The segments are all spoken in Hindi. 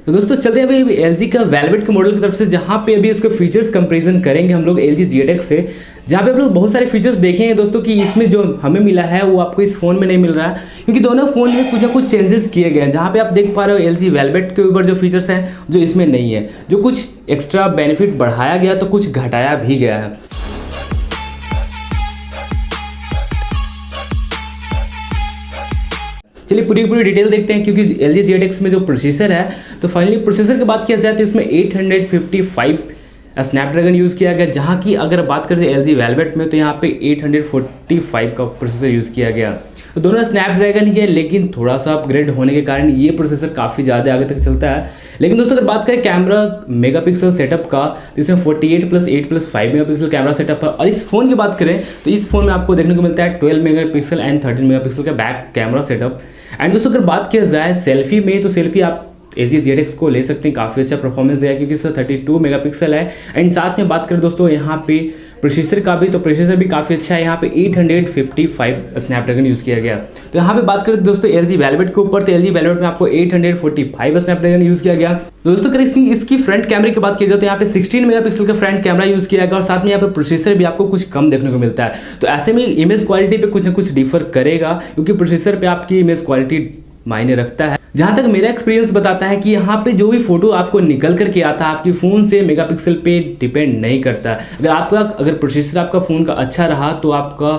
तो दोस्तों चलते हैं अभी LG का वेलवेट के मॉडल की तरफ से, जहाँ पे अभी इसके फीचर्स कंपैरिजन करेंगे हम लोग LG G8x से, जहाँ पे आप लोग बहुत सारे फीचर्स देखेंगे दोस्तों कि इसमें जो हमें मिला है वो आपको इस फोन में नहीं मिल रहा है, क्योंकि दोनों फोन में कुछ ना कुछ चेंजेस किए गए हैं। जहाँ पे आप देख पा रहे हो LG वेलवेट के ऊपर जो फीचर्स हैं जो इसमें नहीं है, जो कुछ एक्स्ट्रा बेनिफिट बढ़ाया गया तो कुछ घटाया भी गया है। चलिए पूरी डिटेल देखते हैं, क्योंकि LG G8x में जो प्रोसेसर है, तो फाइनली प्रोसेसर की बात किया जाए तो इसमें 855 स्नैपड्रैगन यूज़ किया गया, जहाँ की अगर बात करें LG वेलवेट में तो यहाँ पे 845 का प्रोसेसर यूज़ किया गया। तो दोनों स्नैपड्रैगन ही है, लेकिन थोड़ा सा अपग्रेड होने के कारण ये प्रोसेसर काफ़ी ज़्यादा आगे तक चलता है। लेकिन दोस्तों अगर बात करें कैमरा मेगापिक्सल सेटअप का, तो इसमें 48+8+5 मेगापिक्सल कैमरा सेटअप है। और इस फोन की बात करें तो इस फोन में आपको देखने को मिलता है 12 मेगापिक्सल एंड 13 मेगापिक्सल का बैक कैमरा सेटअप। एंड दोस्तों अगर बात किया जाए सेल्फी में, तो सेल्फी आप LG G8x को ले सकते हैं, काफ़ी अच्छा परफॉर्मेंस दिया है क्योंकि इसका 32 मेगापिक्सल है। एंड साथ में बात करें दोस्तों यहाँ पे प्रोसेसर का भी, तो प्रोसेसर भी काफ़ी अच्छा है, यहाँ पे 855 स्नैपड्रैगन यूज़ किया गया। तो यहाँ पे बात करें दोस्तों LG वेलवेट के ऊपर, तो LG वेलवेट में आपको 845 स्नैपड्रैगन यूज़ किया गया। दोस्तों अगर इसकी फ्रंट कैमरे की बात की जाए तो यहाँ पे 16 मेगापिक्सल का फ्रंट कैमरा यूज़ किया गया, और साथ में यहाँ पे प्रोसेसर भी आपको कुछ कम देखने को मिलता है। तो ऐसे में इमेज क्वालिटी पे कुछ ना कुछ डिफर करेगा, क्योंकि प्रोसेसर पे आपकी इमेज क्वालिटी मायने रखता है। जहाँ तक मेरा एक्सपीरियंस बताता है कि यहाँ पे जो भी फोटो आपको निकल करके आता है आपके फ़ोन से मेगापिक्सल पे डिपेंड नहीं करता। अगर प्रोसेसर आपका फ़ोन का अच्छा रहा तो आपका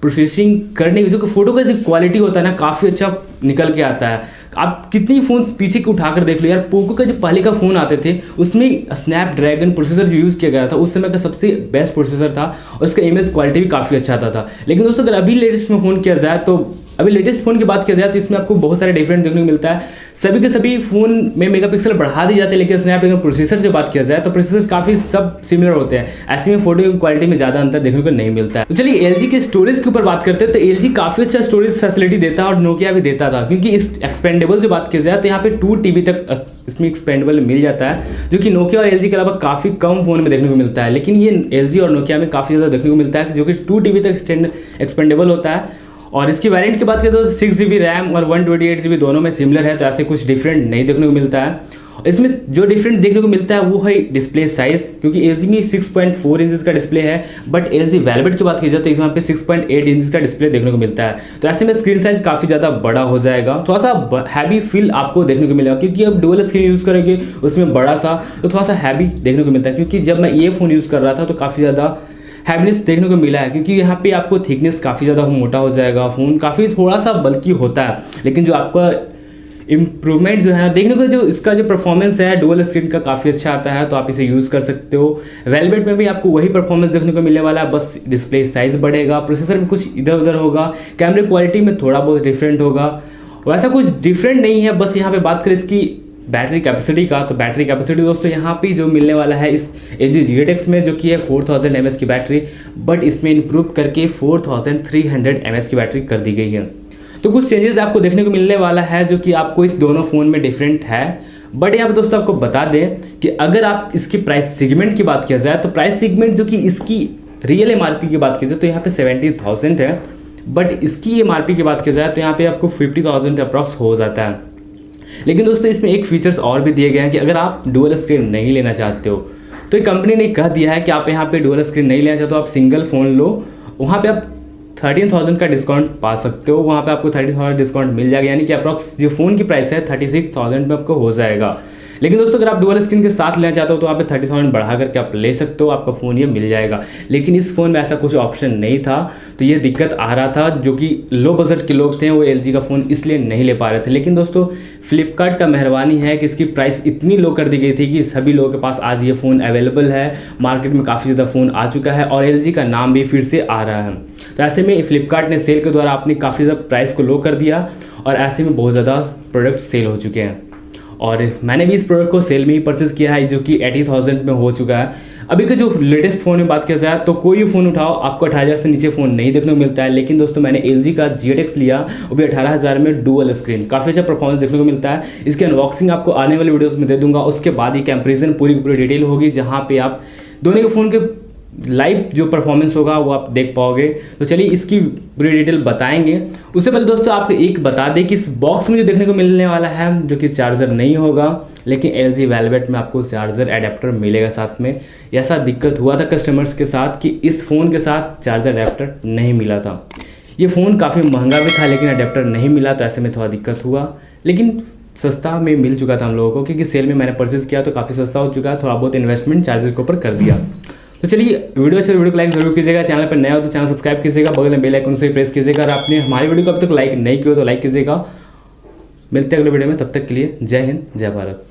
प्रोसेसिंग करने की जो फोटो का जो क्वालिटी होता है ना, काफ़ी अच्छा निकल के आता है। आप कितनी फ़ोन पीछे के उठाकर देख लो यार, पोको का जो पहले का फ़ोन आते थे उसमें स्नैपड्रैगन प्रोसेसर जो यूज़ किया गया था उस समय का सबसे बेस्ट प्रोसेसर था, और उसका इमेज क्वालिटी भी काफ़ी अच्छा आता था। लेकिन दोस्तों अगर अभी लेटेस्ट में फ़ोन किया जाए, तो अभी लेटेस्ट फ़ोन की बात किया जाए तो इसमें आपको बहुत सारे डिफरेंट देखने को मिलता है। सभी के सभी फ़ोन में मेगापिक्सल बढ़ा दी जाते हैं, लेकिन स्नैपड्रैगन प्रोसेसर जो बात किया जाए तो प्रोसेसर काफ़ी सब सिमिलर होते हैं। ऐसे में फोटो की क्वालिटी में ज़्यादा अंतर देखने को नहीं मिलता है। तो चलिए LG के स्टोरेज के ऊपर बात करते हैं, तो LG काफ़ी अच्छा स्टोरेज फैसिलिटी देता है, और नोकिया भी देता था। क्योंकि इस एक्सपेंडेबल जो बात किया जाए तो यहाँ पे 2 TB तक इसमें एक्सपेंडेबल मिल जाता है, जो कि नोकिया और LG के अलावा काफ़ी कम फोन में देखने को मिलता है। लेकिन ये LG और नोकिया में काफ़ी ज़्यादा देखने को मिलता है, जो कि 2 TB तक एक्सपेंडेबल होता है। और इसकी वेरिएंट की बात करें तो 6 GB रैम और 128 GB दोनों में सिमिलर है, तो ऐसे कुछ डिफरेंट नहीं देखने को मिलता है। इसमें जो डिफरेंट देखने को मिलता है वो है डिस्प्ले साइज, क्योंकि LG में 6.4 इंच का डिस्प्ले है, बट LG वेलवेट की बात की जाए तो यहाँ पे 6.8 इंच का डिस्प्ले देखने को मिलता है। तो ऐसे में स्क्रीन साइज काफ़ी ज़्यादा बड़ा हो जाएगा, थोड़ा सा हैवी फील आपको देखने को मिलेगा, क्योंकि अब डुअल स्क्रीन यूज़ करेंगे उसमें बड़ा सा, तो थोड़ा सा हैवी देखने को मिलता है। क्योंकि जब मैं ये फ़ोन यूज़ कर रहा था तो काफ़ी ज़्यादा हैवीनेस देखने को मिला है, क्योंकि यहाँ पे आपको थिकनेस काफ़ी ज़्यादा मोटा हो जाएगा, फ़ोन काफ़ी थोड़ा सा बल्कि होता है। लेकिन जो आपका इम्प्रूवमेंट जो है देखने को, जो इसका जो परफॉर्मेंस है डुअल स्क्रीन का काफ़ी अच्छा आता है, तो आप इसे यूज़ कर सकते हो। वेलवेट में भी आपको वही परफॉर्मेंस देखने को मिलने वाला है, बस डिस्प्ले साइज़ बढ़ेगा, प्रोसेसर में कुछ इधर उधर होगा, कैमरे क्वालिटी में थोड़ा बहुत डिफरेंट होगा, वैसा कुछ डिफरेंट नहीं है। बस यहाँ पर बात करें इसकी बैटरी कैपेसिटी का, तो बैटरी कैपेसिटी दोस्तों यहाँ पे जो मिलने वाला है इस LG G8x में, जो कि है 4000 mAh की बैटरी, बट इसमें इंप्रूव करके 4300 mAh की बैटरी कर दी गई है। तो कुछ चेंजेस आपको देखने को मिलने वाला है, जो कि आपको इस दोनों फ़ोन में डिफरेंट है। बट यहाँ पे दोस्तों आपको बता दें कि अगर आप इसकी प्राइस सेगमेंट की बात किया जाए, तो प्राइस सेगमेंट जो कि इसकी रियल MRP की बात की जाए तो यहाँ पे 70,000 है, बट इसकी MRP की बात की जाए तो यहाँ पे आपको 50,000 अप्रॉक्स हो जाता है। लेकिन दोस्तों इसमें एक फीचर्स और भी दिए गए हैं कि अगर आप डुअल स्क्रीन नहीं लेना चाहते हो, तो एक कंपनी ने कह दिया है कि आप यहाँ पे डुअल स्क्रीन नहीं लेना चाहते हो, आप सिंगल फ़ोन लो, वहाँ पे आप 13,000 का डिस्काउंट पा सकते हो, वहाँ पे आपको 30,000 डिस्काउंट मिल जाएगा, यानी कि अप्रॉक्स जो फ़ोन की प्राइस है 36,000 में आपको हो जाएगा। लेकिन दोस्तों अगर आप डुअल स्क्रीन के साथ लेना चाहते हो तो आप 30,000 बढ़ा करके आप ले सकते हो, आपका फ़ोन ये मिल जाएगा। लेकिन इस फ़ोन में ऐसा कुछ ऑप्शन नहीं था, तो ये दिक्कत आ रहा था। जो कि लो बजट के लोग थे वो LG का फ़ोन इसलिए नहीं ले पा रहे थे। लेकिन दोस्तों फ्लिपकार्ट का मेहरबानी है कि इसकी प्राइस इतनी लो कर दी गई थी कि सभी लोगों के पास आज ये फ़ोन अवेलेबल है, मार्केट में काफ़ी ज़्यादा फ़ोन आ चुका है, और LG का नाम भी फिर से आ रहा है। तो ऐसे में फ्लिपकार्ट ने सेल के द्वारा अपनी काफ़ी ज़्यादा प्राइस को लो कर दिया, और ऐसे में बहुत ज़्यादा प्रोडक्ट सेल हो चुके हैं। और मैंने भी इस प्रोडक्ट को सेल में ही परचेज़ किया है, जो कि 80,000 में हो चुका है। अभी का जो लेटेस्ट फ़ोन में बात किया जाए तो कोई भी फ़ोन उठाओ आपको 18,000 से नीचे फ़ोन नहीं देखने को मिलता है। लेकिन दोस्तों मैंने LG का G8x लिया, वो भी 18,000 में डुअल स्क्रीन, काफ़ी अच्छा परफॉर्मेंस देखने को मिलता है। इसकी अनबॉक्सिंग आपको आने वाली वीडियोस में दे दूंगा, उसके बाद ये कंपैरिजन पूरी की पूरी डिटेल होगी, जहाँ पे आप दोनों के फ़ोन के लाइव जो परफॉर्मेंस होगा वो आप देख पाओगे। तो चलिए इसकी पूरी डिटेल बताएंगे। उससे पहले दोस्तों आपको एक बता दें कि इस बॉक्स में जो देखने को मिलने वाला है जो कि चार्जर नहीं होगा, लेकिन LG वेलवेट में आपको चार्जर एडेप्टर मिलेगा साथ में। ऐसा दिक्कत हुआ था कस्टमर्स के साथ कि इस फ़ोन के साथ चार्जर एडेप्टर नहीं मिला था। ये फ़ोन काफ़ी महंगा भी था लेकिन एडेप्टर नहीं मिला, तो ऐसे में थोड़ा दिक्कत हुआ, लेकिन सस्ता में मिल चुका था हम लोगों को, क्योंकि सेल में मैंने परचेज़ किया तो काफ़ी सस्ता हो चुका है। थोड़ा बहुत इन्वेस्टमेंट चार्जर के ऊपर कर दिया। तो चलिए वीडियो को लाइक जरूर कीजिएगा, चैनल पर नया हो तो चैनल सब्सक्राइब कीजिएगा, बगल में बेल आइकन से प्रेस कीजिएगा, और आपने हमारी वीडियो को अभी तक लाइक नहीं किया तो लाइक कीजिएगा। मिलते हैं अगले वीडियो में, तब तक के लिए जय हिंद जय भारत।